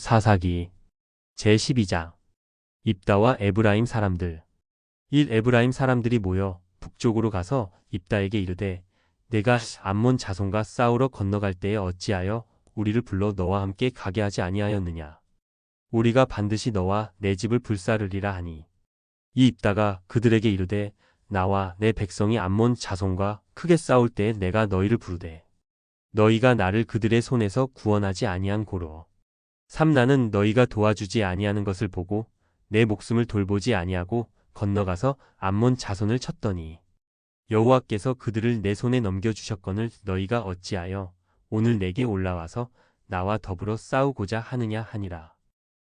사사기 제12장 입다와 에브라임 사람들. 1. 에브라임 사람들이 모여 북쪽으로 가서 입다에게 이르되 내가 암몬 자손과 싸우러 건너갈 때에 어찌하여 우리를 불러 너와 함께 가게 하지 아니하였느냐. 우리가 반드시 너와 내 집을 불사르리라 하니. 이 입다가 그들에게 이르되 나와 내 백성이 암몬 자손과 크게 싸울 때에 내가 너희를 부르되 너희가 나를 그들의 손에서 구원하지 아니한 고로 3. 나는 너희가 도와주지 아니하는 것을 보고 내 목숨을 돌보지 아니하고 건너가서 암몬 자손을 쳤더니 여호와께서 그들을 내 손에 넘겨주셨거늘 너희가 어찌하여 오늘 내게 올라와서 나와 더불어 싸우고자 하느냐 하니라.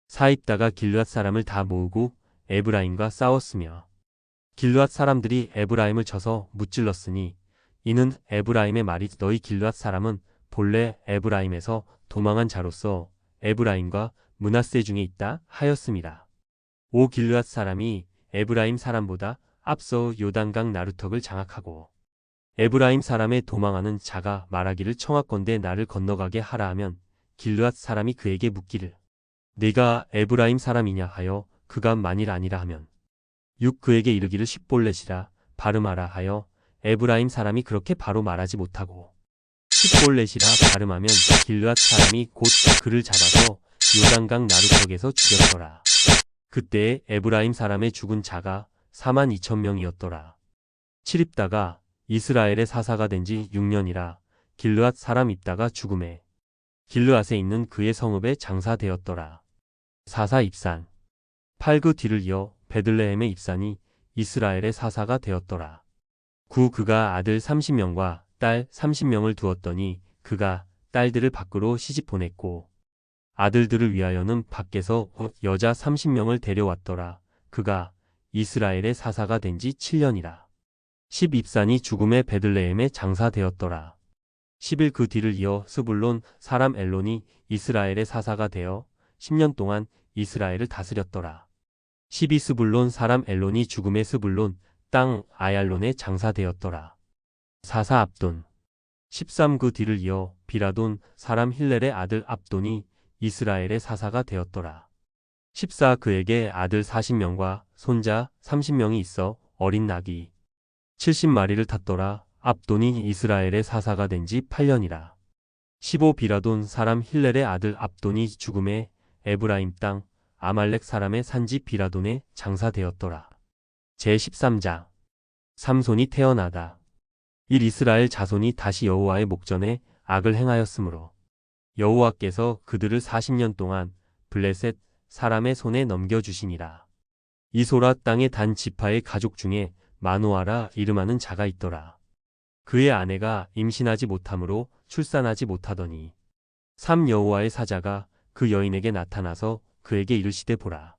4. 입다가 길르앗 사람을 다 모으고 에브라임과 싸웠으며 길르앗 사람들이 에브라임을 쳐서 무찔렀으니 이는 에브라임의 말이 너희 길르앗 사람은 본래 에브라임에서 도망한 자로서 에브라임과 므낫세 중에 있다 하였음이라. 5. 길르앗 사람이 에브라임 사람보다 앞서 요단강 나루턱을 장악하고 에브라임 사람의 도망하는 자가 말하기를 청하건대 나를 건너가게 하라 하면 길르앗 사람이 그에게 묻기를 네가 에브라임 사람이냐 하여 그가 만일 아니라 하면 6. 그에게 이르기를 십볼렛이라 발음하라 하여 에브라임 사람이 그렇게 바로 말하지 못하고 십볼렛이라 발음하면 길르앗 사람이 곧 그를 잡아서 요단강 나루턱에서 죽였더라. 그때에 에브라임 사람의 죽은 자가 42,000명이었더라. 7. 입다가 이스라엘의 사사가 된 지 6년이라 길르앗 사람 입다가 죽음에 길르앗에 있는 그의 성읍에 장사되었더라. 사사 입산 8. 그 뒤를 이어 베들레헴의 입산이 이스라엘의 사사가 되었더라. 9. 그가 아들 30명과 딸 30명을 두었더니 그가 딸들을 밖으로 시집 보냈고 아들들을 위하여는 밖에서 여자 30명을 데려왔더라. 그가 이스라엘의 사사가 된 지 7년이라. 10. 입산이 죽음의 베들레헴에 장사되었더라. 11. 그 뒤를 이어 스불론 사람 엘론이 이스라엘의 사사가 되어 10년 동안 이스라엘을 다스렸더라. 12. 스불론 사람 엘론이 죽음의 스불론 땅 아얄론에 장사되었더라. 사사 압돈 13. 그 뒤를 이어 비라돈 사람 힐렐의 아들 압돈이 이스라엘의 사사가 되었더라. 14. 그에게 아들 40명과 손자 30명이 있어 어린 낙이 70마리를 탔더라. 압돈이 이스라엘의 사사가 된 지 8년이라. 15. 비라돈 사람 힐렐의 아들 압돈이 죽음에 에브라임 땅 아말렉 사람의 산지 비라돈에 장사되었더라. 제13장 삼손이 태어나다. 1. 이스라엘 자손이 다시 여호와의 목전에 악을 행하였으므로 여호와께서 그들을 40년 동안 블레셋 사람의 손에 넘겨주시니라. 이소라 땅의 단 지파의 가족 중에 마노아라 이름하는 자가 있더라. 그의 아내가 임신하지 못하므로 출산하지 못하더니 3. 여호와의 사자가 그 여인에게 나타나서 그에게 이르시되 보라.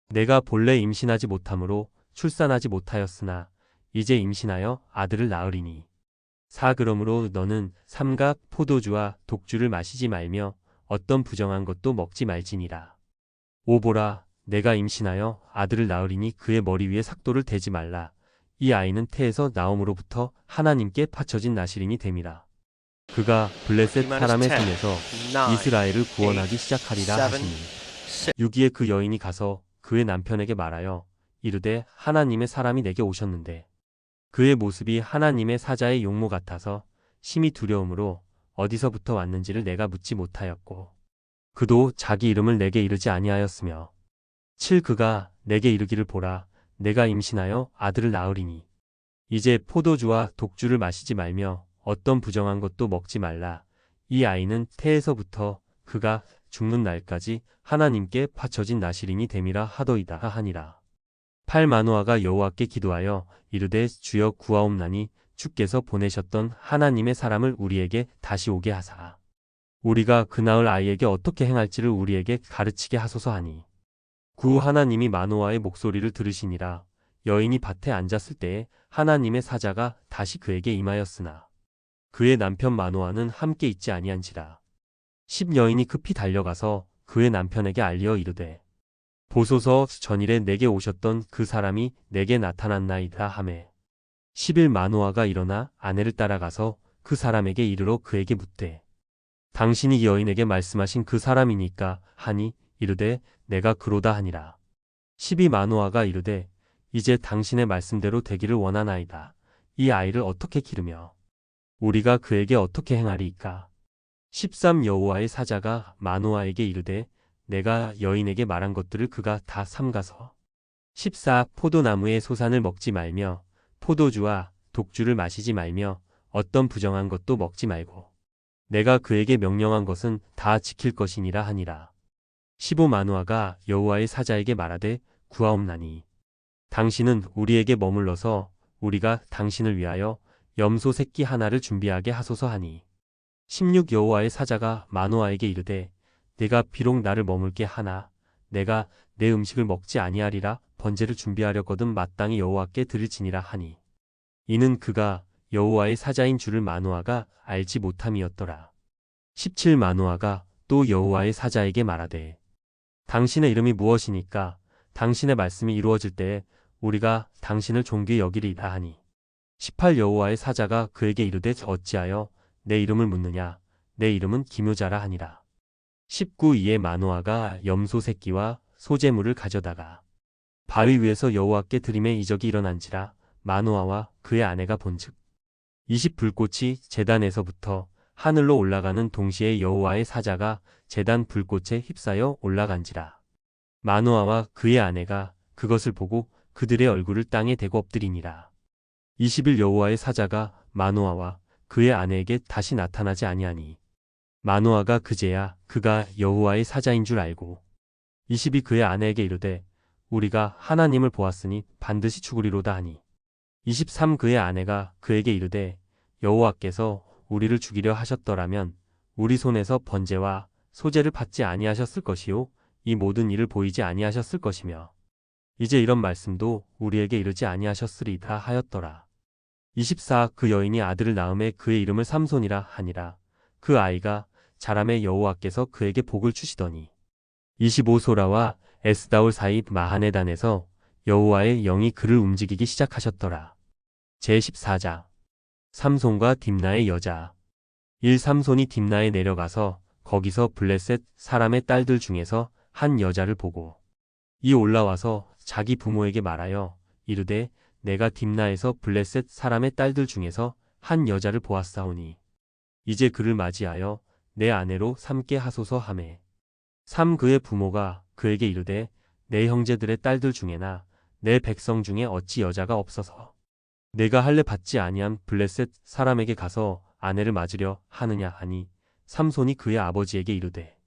내가 본래 임신하지 못하므로 출산하지 못하였으나 이제 임신하여 아들을 낳으리니 4. 그러므로 너는 삼각 포도주와 독주를 마시지 말며 어떤 부정한 것도 먹지 말지니라. 5. 보라 내가 임신하여 아들을 낳으리니 그의 머리 위에 삭도를 대지 말라. 이 아이는 태에서 나옴으로부터 하나님께 바쳐진 나실인이 됨이라. 그가 블레셋 사람의 손에서 이스라엘을 구원하기 시작하리라 하시니 6. 그 여인이 가서 그의 남편에게 말하여 이르되 하나님의 사람이 내게 오셨는데 그의 모습이 하나님의 사자의 용모 같아서 심히 두려움으로 어디서부터 왔는지를 내가 묻지 못하였고 그도 자기 이름을 내게 이르지 아니하였으며 7. 그가 내게 이르기를 보라 내가 임신하여 아들을 낳으리니 이제 포도주와 독주를 마시지 말며 어떤 부정한 것도 먹지 말라. 이 아이는 태에서부터 그가 죽는 날까지 하나님께 바쳐진 나실인이 됨이라 하더이다 하니라. 8. 마노아가 여호와께 기도하여 이르되 주여 구하옵나니 주께서 보내셨던 하나님의 사람을 우리에게 다시 오게 하사 우리가 그 낳을 아이에게 어떻게 행할지를 우리에게 가르치게 하소서 하니 9. 하나님이 마노아의 목소리를 들으시니라. 여인이 밭에 앉았을 때에 하나님의 사자가 다시 그에게 임하였으나 그의 남편 마노아는 함께 있지 아니한지라. 10. 여인이 급히 달려가서 그의 남편에게 알리어 이르되 보소서 전일에 내게 오셨던 그 사람이 내게 나타났나이다 하매 11. 마노아가 일어나 아내를 따라가서 그 사람에게 이르러 그에게 묻되 당신이 이 여인에게 말씀하신 그 사람이니까 하니 이르되 내가 그로다 하니라. 12 마노아가 이르되 이제 당신의 말씀대로 되기를 원하나이다. 이 아이를 어떻게 기르며 우리가 그에게 어떻게 행하리이까. 13 여호와의 사자가 마노아에게 이르되 내가 여인에게 말한 것들을 그가 다 삼가서 14 포도나무의 소산을 먹지 말며 포도주와 독주를 마시지 말며 어떤 부정한 것도 먹지 말고 내가 그에게 명령한 것은 다 지킬 것이니라 하니라. 15 마노아가 여호와의 사자에게 말하되 구하옵나니 당신은 우리에게 머물러서 우리가 당신을 위하여 염소 새끼 하나를 준비하게 하소서 하니 16 여호와의 사자가 마노아에게 이르되 내가 비록 나를 머물게 하나 내가 내 음식을 먹지 아니하리라. 번제를 준비하려거든 마땅히 여호와께 드릴지니라 하니 이는 그가 여호와의 사자인 줄을 마노아가 알지 못함이었더라. 17 마노아가 또 여호와의 사자에게 말하되 당신의 이름이 무엇이니까 당신의 말씀이 이루어질 때에 우리가 당신을 존귀히 여기리이다 하니 18 여호와의 사자가 그에게 이르되 어찌하여 내 이름을 묻느냐 내 이름은 기묘자라 하니라. 19 이에 마노아가 염소 새끼와 소재물을 가져다가 바위 위에서 여호와께 드림에 이적이 일어난지라. 마노아와 그의 아내가 본즉 20 불꽃이 제단에서부터 하늘로 올라가는 동시에 여호와의 사자가 제단 불꽃에 휩싸여 올라간지라. 마노아와 그의 아내가 그것을 보고 그들의 얼굴을 땅에 대고 엎드리니라. 20일 여호와의 사자가 마노아와 그의 아내에게 다시 나타나지 아니하니 마노아가 그제야 그가 여호와의 사자인 줄 알고 20이 그의 아내에게 이르되 우리가 하나님을 보았으니 반드시 죽으리로다 하니 23 그의 아내가 그에게 이르되 여호와께서 우리를 죽이려 하셨더라면 우리 손에서 번제와 소제를 받지 아니하셨을 것이요 이 모든 일을 보이지 아니하셨을 것이며 이제 이런 말씀도 우리에게 이르지 아니하셨으리다 하였더라. 24 그 여인이 아들을 낳음에 그의 이름을 삼손이라 하니라. 그 아이가 자라매 여호와께서 그에게 복을 주시더니 25 소라와 에스다올 사이 마하네단에서 여호와의 영이 그를 움직이기 시작하셨더라. 제14장 삼손과 딥나의 여자 1 삼손이 딥나에 내려가서 거기서 블레셋 사람의 딸들 중에서 한 여자를 보고 이 올라와서 자기 부모에게 말하여 이르되 내가 딥나에서 블레셋 사람의 딸들 중에서 한 여자를 보았사오니 이제 그를 맞이하여 내 아내로 삼게 하소서 하매 3 그의 부모가 그에게 이르되 내 형제들의 딸들 중에나 내 백성 중에 어찌 여자가 없어서 내가 할례 받지 아니한 블레셋 사람에게 가서 아내를 맞으려 하느냐 하니 삼손이 그의 아버지에게 이르되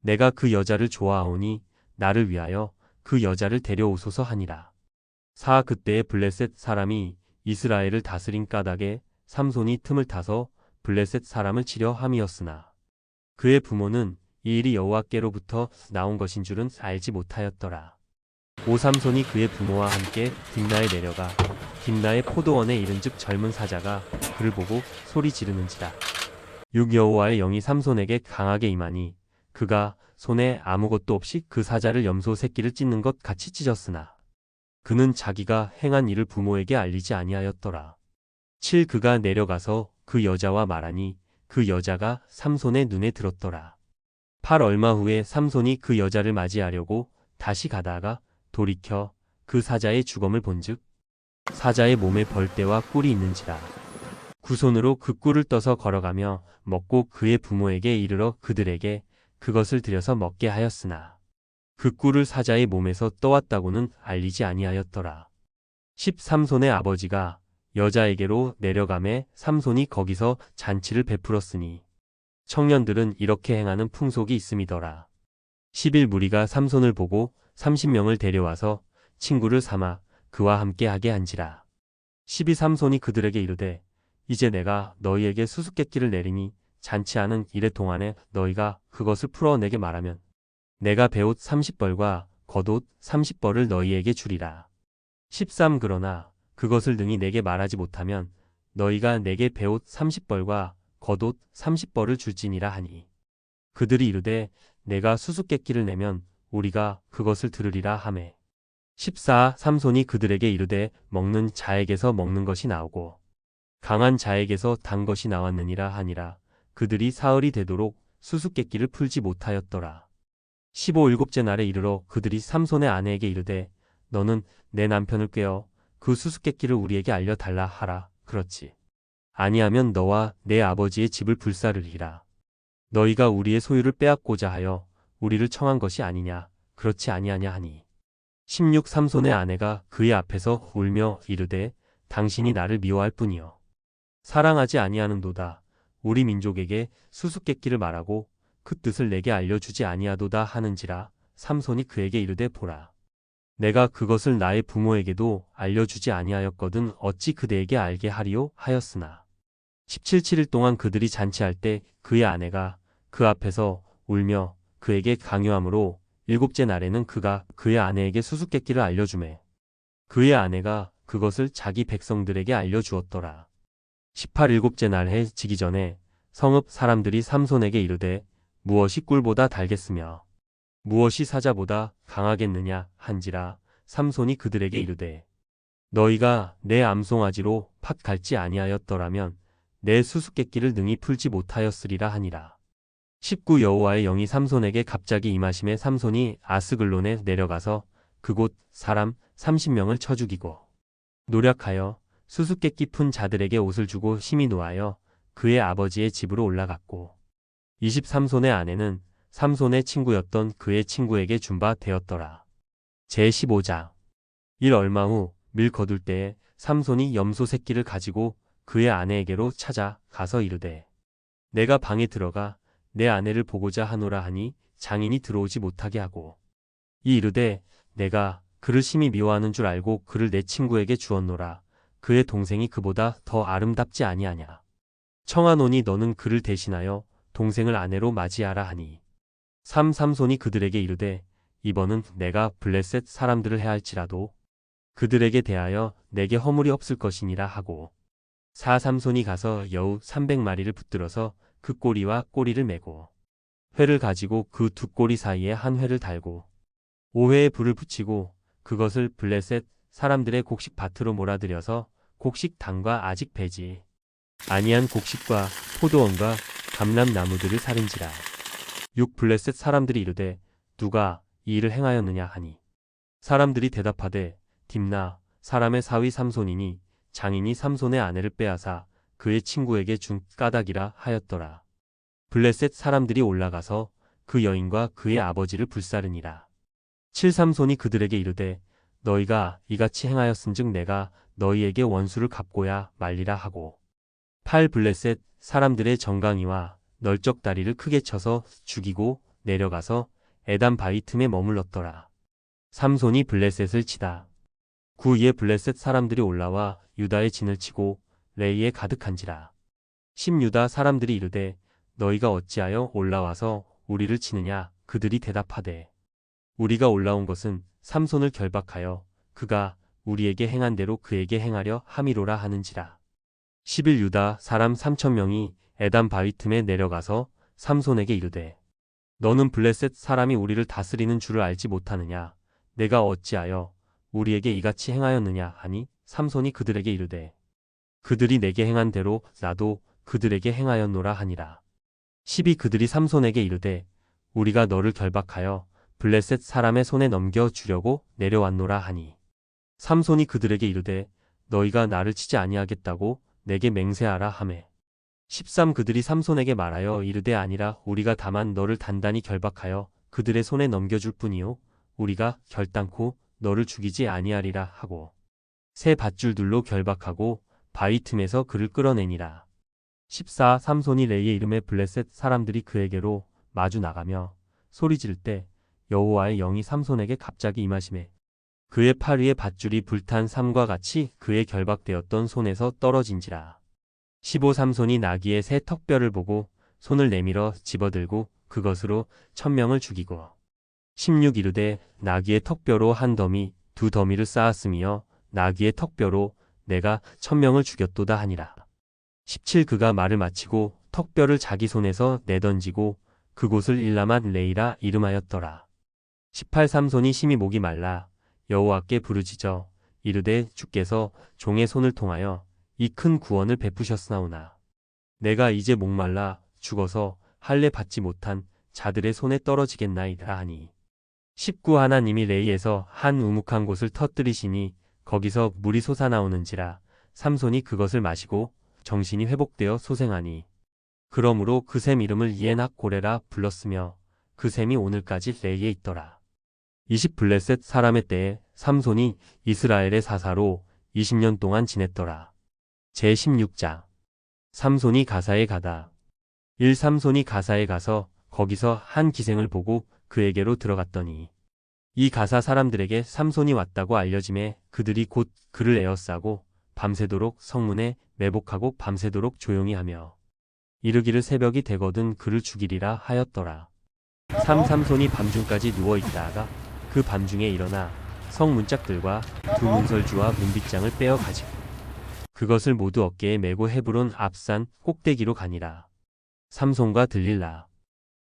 내가 그 여자를 좋아하오니 나를 위하여 그 여자를 데려오소서 하니라. 4 그때에 블레셋 사람이 이스라엘을 다스린 까닭에 삼손이 틈을 타서 블레셋 사람을 치려 함이었으나 그의 부모는 이 일이 여호와께로부터 나온 것인 줄은 알지 못하였더라. 5 삼손이 그의 부모와 함께 딥나에 내려가 딥나의 포도원에 이른즉 젊은 사자가 그를 보고 소리 지르는지라. 6 여호와의 영이 삼손에게 강하게 임하니 그가 손에 아무것도 없이 그 사자를 염소 새끼를 찢는 것 같이 찢었으나 그는 자기가 행한 일을 부모에게 알리지 아니하였더라. 7 그가 내려가서 그 여자와 말하니 그 여자가 삼손의 눈에 들었더라. 8 얼마 후에 삼손이 그 여자를 맞이하려고 다시 가다가 돌이켜 그 사자의 주검을 본즉 사자의 몸에 벌떼와 꿀이 있는지라. 9 손으로 그 꿀을 떠서 걸어가며 먹고 그의 부모에게 이르러 그들에게 그것을 들여서 먹게 하였으나 그 꿀을 사자의 몸에서 떠왔다고는 알리지 아니하였더라. 10 삼손의 아버지가 여자에게로 내려가매 삼손이 거기서 잔치를 베풀었으니 청년들은 이렇게 행하는 풍속이 있음이더라. 11 무리가 삼손을 보고 30명을 데려와서 친구를 삼아 그와 함께 하게 한지라. 12 삼손이 그들에게 이르되 이제 내가 너희에게 수수께끼를 내리니 잔치하는 이래 동안에 너희가 그것을 풀어 내게 말하면 내가 베옷 30벌과 겉옷 30벌을 너희에게 주리라. 13 그러나 그것을 능히 내게 말하지 못하면 너희가 내게 베옷 30벌과 겉옷 30벌을 줄지니라 하니 그들이 이르되 내가 수수께끼를 내면 우리가 그것을 들으리라 하매 14 삼손이 그들에게 이르되 먹는 자에게서 먹는 것이 나오고 강한 자에게서 단 것이 나왔느니라 하니라. 그들이 사흘이 되도록 수수께끼를 풀지 못하였더라. 15일곱째 날에 이르러 그들이 삼손의 아내에게 이르되 너는 내 남편을 꾀어 그 수수께끼를 우리에게 알려달라 하라. 그렇지 아니하면 너와 내 아버지의 집을 불사르리라. 너희가 우리의 소유를 빼앗고자 하여 우리를 청한 것이 아니냐. 그렇지 아니하냐 하니 16 삼손의 아내가 그의 앞에서 울며 이르되 당신이 나를 미워할 뿐이요 사랑하지 아니하는도다. 우리 민족에게 수수께끼를 말하고 그 뜻을 내게 알려주지 아니하도다 하는지라. 삼손이 그에게 이르되 보라. 내가 그것을 나의 부모에게도 알려주지 아니하였거든 어찌 그대에게 알게 하리요 하였으나 17, 7일 동안 그들이 잔치할 때 그의 아내가 그 앞에서 울며 그에게 강요함으로 일곱째 날에는 그가 그의 아내에게 수수께끼를 알려주매 그의 아내가 그것을 자기 백성들에게 알려주었더라. 18 일곱째 날 해 지기 전에 성읍 사람들이 삼손에게 이르되 무엇이 꿀보다 달겠으며 무엇이 사자보다 강하겠느냐 한지라. 삼손이 그들에게 이르되 너희가 내 암송아지로 팥 갈지 아니하였더라면 내 수수께끼를 능히 풀지 못하였으리라 하니라. 19 여호와의 영이 삼손에게 갑자기 임하심에 삼손이 아스글론에 내려가서 그곳 사람 30명을 쳐 죽이고 노력하여 수수께끼 푼 자들에게 옷을 주고 심히 노하여 그의 아버지의 집으로 올라갔고 23손의 아내는 삼손의 친구였던 그의 친구에게 준 바 되었더라. 제15장 일 얼마 후 밀 거둘 때에 삼손이 염소 새끼를 가지고 그의 아내에게로 찾아 가서 이르되 내가 방에 들어가 내 아내를 보고자 하노라 하니 장인이 들어오지 못하게 하고 이 이르되 내가 그를 심히 미워하는 줄 알고 그를 내 친구에게 주었노라. 그의 동생이 그보다 더 아름답지 아니하냐. 청하노니 너는 그를 대신하여 동생을 아내로 맞이하라 하니 삼손이 그들에게 이르되 이번은 내가 블레셋 사람들을 해할지라도 그들에게 대하여 내게 허물이 없을 것이니라 하고 삼손이 가서 여우 300마리를 붙들어서 그 꼬리와 꼬리를 메고 회를 가지고 그 두 꼬리 사이에 한 회를 달고 5회에 불을 붙이고 그것을 블레셋 사람들의 곡식 밭으로 몰아들여서 곡식 당과 아직 배지 아니한 곡식과 포도원과 감람나무들을 살인지라. 6 블레셋 사람들이 이르되 누가 이 일을 행하였느냐 하니 사람들이 대답하되 딥나 사람의 사위 삼손이니 장인이 삼손의 아내를 빼앗아 그의 친구에게 준 까닭이라 하였더라. 블레셋 사람들이 올라가서 그 여인과 그의 아버지를 불사르니라. 7 삼손이 그들에게 이르되 너희가 이같이 행하였은즉 내가 너희에게 원수를 갚고야 말리라 하고 8 블레셋 사람들의 정강이와 널적 다리를 크게 쳐서 죽이고 내려가서 에단 바위 틈에 머물렀더라. 삼손이 블레셋을 치다. 9 이에 블레셋 사람들이 올라와 유다의 진을 치고 레이에 가득한지라. 10 유다 사람들이 이르되 너희가 어찌하여 올라와서 우리를 치느냐. 그들이 대답하되 우리가 올라온 것은 삼손을 결박하여 그가 우리에게 행한 대로 그에게 행하려 함이로라 하는지라. 11 유다 사람 3,000명이 에단 바위 틈에 내려가서 삼손에게 이르되 너는 블레셋 사람이 우리를 다스리는 줄을 알지 못하느냐. 내가 어찌하여 우리에게 이같이 행하였느냐 하니 삼손이 그들에게 이르되 그들이 내게 행한 대로 나도 그들에게 행하였노라 하니라. 12 그들이 삼손에게 이르되 우리가 너를 결박하여 블레셋 사람의 손에 넘겨 주려고 내려왔노라 하니 삼손이 그들에게 이르되 너희가 나를 치지 아니하겠다고 내게 맹세하라 하매 13 그들이 삼손에게 말하여 이르되 아니라 우리가 다만 너를 단단히 결박하여 그들의 손에 넘겨줄 뿐이요 우리가 결단코 너를 죽이지 아니하리라 하고 새 밧줄들로 결박하고 바위 틈에서 그를 끌어내니라. 14 삼손이 레이의 이름에 블레셋 사람들이 그에게로 마주 나가며 소리 지를 때 여호와의 영이 삼손에게 갑자기 임하시매 그의 팔 위에 밧줄이 불탄 삼과 같이 그의 결박되었던 손에서 떨어진지라. 15 삼손이 나귀의 새 턱뼈를 보고 손을 내밀어 집어들고 그것으로 1000명을 죽이고 16 이르되 나귀의 턱뼈로 한 더미 두 더미를 쌓았으며 나귀의 턱뼈로 내가 1000명을 죽였도다 하니라. 17 그가 말을 마치고 턱뼈를 자기 손에서 내던지고 그곳을 일라맛 레이라 이름하였더라. 18 삼손이 심히 목이 말라 여호와께 부르짖어 이르되 주께서 종의 손을 통하여 이 큰 구원을 베푸셨사오나 내가 이제 목말라 죽어서 할례 받지 못한 자들의 손에 떨어지겠나이다 하니. 19 하나님이 레이에서 한 우묵한 곳을 터뜨리시니 거기서 물이 솟아나오는지라 삼손이 그것을 마시고 정신이 회복되어 소생하니. 그러므로 그 샘 이름을 이엔학고레라 불렀으며 그 샘이 오늘까지 레이에 있더라. 20 블레셋 사람의 때에 삼손이 이스라엘의 사사로 20년 동안 지냈더라. 제16장. 삼손이 가사에 가다. 1 삼손이 가사에 가서 거기서 한 기생을 보고 그에게로 들어갔더니 이 가사 사람들에게 삼손이 왔다고 알려짐에 그들이 곧 그를 에워싸고 밤새도록 성문에 매복하고 밤새도록 조용히 하며 이르기를 새벽이 되거든 그를 죽이리라 하였더라. 삼손이 밤중까지 누워있다가 그 밤중에 일어나 성 문짝들과 두 문설주와 문빗장을 빼어 가지고 그것을 모두 어깨에 메고 헤브론 앞산 꼭대기로 가니라. 삼손과 들릴라.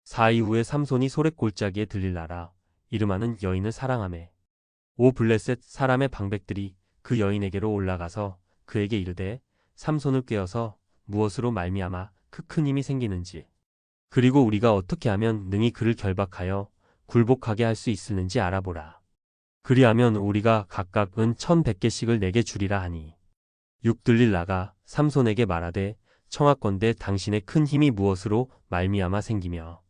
4 이후에 삼손이 소렛골짜기에 들릴라라 이름하는 여인을 사랑하매 5 블레셋 사람의 방백들이 그 여인에게로 올라가서 그에게 이르되 삼손을 꾀어서 무엇으로 말미암아 그 큰 힘이 생기는지 그리고 우리가 어떻게 하면 능히 그를 결박하여 굴복하게 할 수 있을는지 알아보라. 그리하면 우리가 각각 은 1,100개씩을 내게 주리라 하니 6 들릴라가 삼손에게 말하되 청하건대 당신의 큰 힘이 무엇으로 말미암아 생기며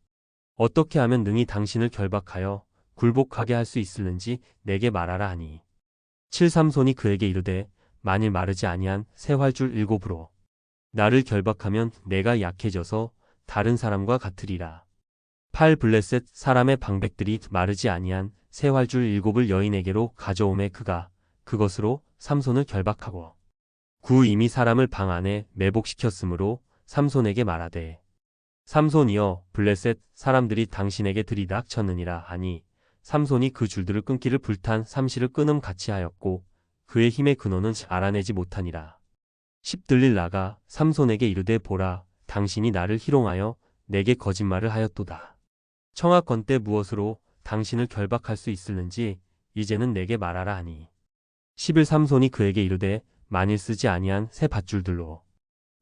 어떻게 하면 능히 당신을 결박하여 굴복하게 할 수 있을는지 내게 말하라 하니 7 삼손이 그에게 이르되 만일 마르지 아니한 새 활줄 7으로 나를 결박하면 내가 약해져서 다른 사람과 같으리라. 8 블레셋 사람의 방백들이 마르지 아니한 새 활줄 7을 여인에게로 가져오매 그가 그것으로 삼손을 결박하고 9 이미 사람을 방 안에 매복시켰으므로 삼손에게 말하되 삼손이여 블레셋 사람들이 당신에게 들이닥쳤느니라 하니 삼손이 그 줄들을 끊기를 불탄 삼시를 끊음 같이 하였고 그의 힘의 근원은 알아내지 못하니라. 10 들릴라가 삼손에게 이르되 보라 당신이 나를 희롱하여 내게 거짓말을 하였도다. 청하건대 무엇으로 당신을 결박할 수 있을는지 이제는 내게 말하라 하니 11 삼손이 그에게 이르되 만일 쓰지 아니한 새 밧줄들로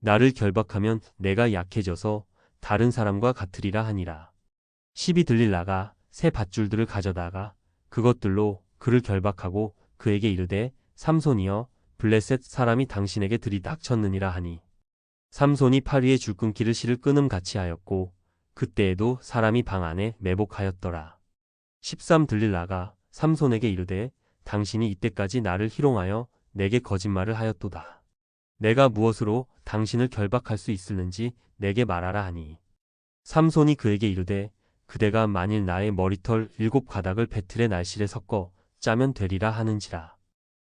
나를 결박하면 내가 약해져서 다른 사람과 같으리라 하니라. 12 들릴라가 새 밧줄들을 가져다가 그것들로 그를 결박하고 그에게 이르되 삼손이여 블레셋 사람이 당신에게 들이닥쳤느니라 하니 삼손이 팔 위에 줄끈기를 실을 끊음 같이 하였고 그때에도 사람이 방 안에 매복하였더라. 13 들릴라가 삼손에게 이르되 당신이 이때까지 나를 희롱하여 내게 거짓말을 하였도다. 내가 무엇으로 당신을 결박할 수 있을는지 내게 말하라 하니 삼손이 그에게 이르되 그대가 만일 나의 머리털 7가닥을 배틀의 날실에 섞어 짜면 되리라 하는지라.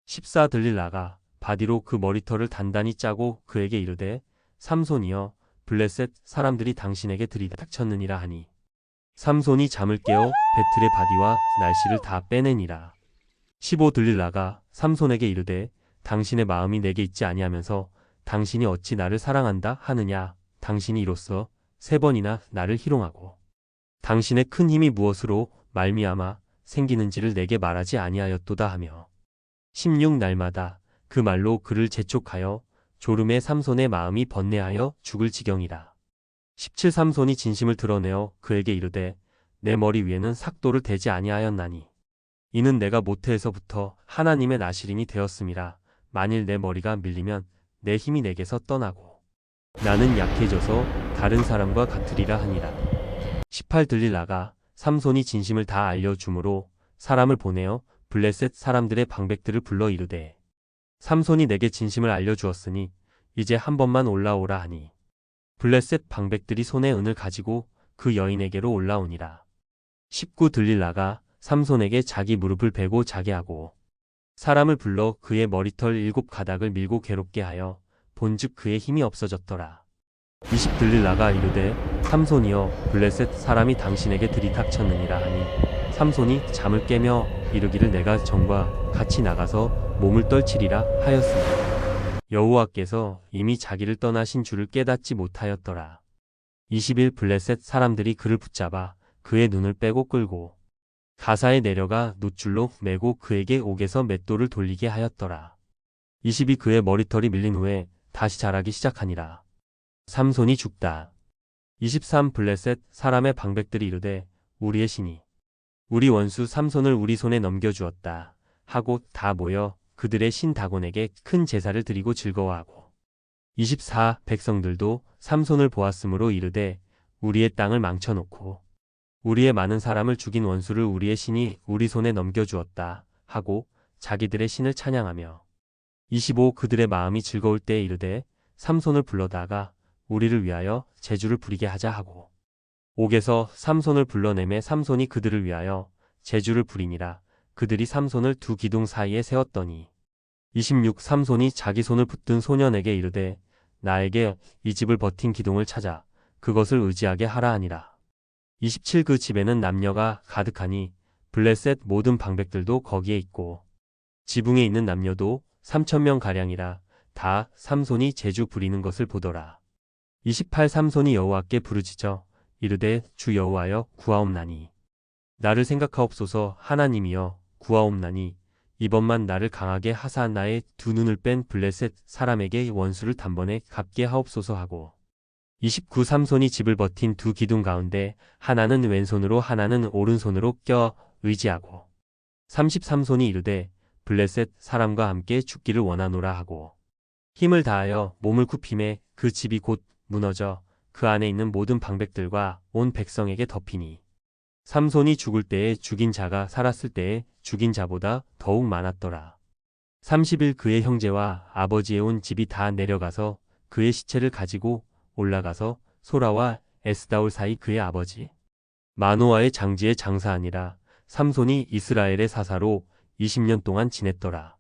14 들릴라가 바디로 그 머리털을 단단히 짜고 그에게 이르되 삼손이여 블레셋 사람들이 당신에게 들이닥쳤느니라 하니 삼손이 잠을 깨어 배틀의 바디와 날씨를 다 빼내니라. 15 들릴라가 삼손에게 이르되 당신의 마음이 내게 있지 아니하면서 당신이 어찌 나를 사랑한다 하느냐. 당신이 이로써 3번이나 나를 희롱하고 당신의 큰 힘이 무엇으로 말미암아 생기는지를 내게 말하지 아니하였도다 하며 16 날마다 그 말로 그를 재촉하여 졸음에 삼손의 마음이 번뇌하여 죽을 지경이라. 17 삼손이 진심을 드러내어 그에게 이르되 내 머리 위에는 삭도를 대지 아니하였나니 이는 내가 모태에서부터 하나님의 나실인이 되었음이라. 만일 내 머리가 밀리면 내 힘이 내게서 떠나고 나는 약해져서 다른 사람과 같으리라 하니라. 18 들릴라가 삼손이 진심을 다 알려주므로 사람을 보내어 블레셋 사람들의 방백들을 불러 이르되 삼손이 내게 진심을 알려주었으니 이제 한 번만 올라오라 하니 블레셋 방백들이 손에 은을 가지고 그 여인에게로 올라오니라. 19 들릴라가 삼손에게 자기 무릎을 베고 자게 하고 사람을 불러 그의 머리털 7가닥을 밀고 괴롭게 하여 본즉 그의 힘이 없어졌더라. 20 들릴라가 이르되 삼손이여 블레셋 사람이 당신에게 들이닥쳤느니라 하니 삼손이 잠을 깨며 이르기를 내가 전과 같이 나가서 몸을 떨치리라 하였으나 여호와께서 이미 자기를 떠나신 줄을 깨닫지 못하였더라. 21 블레셋 사람들이 그를 붙잡아 그의 눈을 빼고 끌고 가사에 내려가 놋줄로 매고 그에게 옥에서 맷돌을 돌리게 하였더라. 22 그의 머리털이 밀린 후에 다시 자라기 시작하니라. 삼손이 죽다. 23 블레셋 사람의 방백들이 이르되 우리의 신이 우리 원수 삼손을 우리 손에 넘겨주었다 하고 다 모여 그들의 신 다곤에게 큰 제사를 드리고 즐거워하고 24 백성들도 삼손을 보았으므로 이르되 우리의 땅을 망쳐놓고 우리의 많은 사람을 죽인 원수를 우리의 신이 우리 손에 넘겨주었다 하고 자기들의 신을 찬양하며 25 그들의 마음이 즐거울 때에 이르되 삼손을 불러다가 우리를 위하여 제주를 부리게 하자 하고 옥에서 삼손을 불러내매 삼손이 그들을 위하여 제주를 부리니라. 그들이 삼손을 두 기둥 사이에 세웠더니 26 삼손이 자기 손을 붙든 소년에게 이르되 나에게 이 집을 버틴 기둥을 찾아 그것을 의지하게 하라 하니라. 27 그 집에는 남녀가 가득하니 블레셋 모든 방백들도 거기에 있고 지붕에 있는 남녀도 3,000명 가량이라. 다 삼손이 제주 부리는 것을 보더라. 28 삼손이 여호와께 부르짖어 이르되 주 여호와여 구하옵나니 나를 생각하옵소서. 하나님이여 구하옵나니 이번만 나를 강하게 하사 나의 두 눈을 뺀 블레셋 사람에게 원수를 단번에 갚게 하옵소서 하고 29 삼손이 집을 버틴 두 기둥 가운데 하나는 왼손으로 하나는 오른손으로 껴 의지하고 30 삼손이 이르되 블레셋 사람과 함께 죽기를 원하노라 하고 힘을 다하여 몸을 굽힘에 그 집이 곧 무너져 그 안에 있는 모든 방백들과 온 백성에게 덮이니 삼손이 죽을 때에 죽인 자가 살았을 때에 죽인 자보다 더욱 많았더라. 30일 그의 형제와 아버지의 온 집이 다 내려가서 그의 시체를 가지고 올라가서 소라와 에스다올 사이 그의 아버지 마노아의 장지에 장사하니라. 삼손이 이스라엘의 사사로 20년 동안 지냈더라.